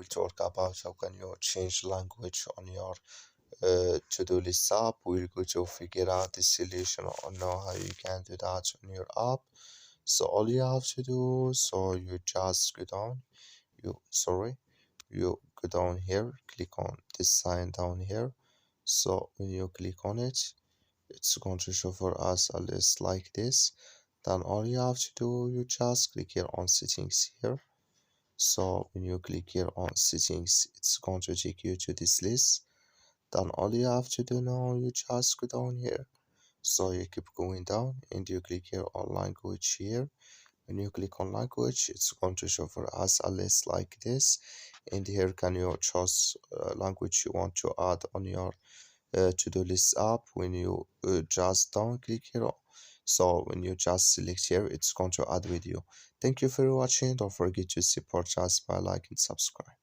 will talk about how can you change language on your to-do list app. We're going to figure out the solution on how you can do that on your app. So all you have to do, so you just go down, you go down here, click on this sign down here. So when you click on it, it's going to show for us a list like this. Then all you have to do, you just click here on settings here. So when you click here on settings, it's going to take you to this list. Then all you have to do now, you just go down here. So you keep going down and you click here on language here. When you click on language, it's going to show for us a list like this. And here can you choose language you want to add on your to-do list app. When you just down click here, so when you just select here, it's going to add with you. Thank you for watching. Don't forget to support us by like and subscribe.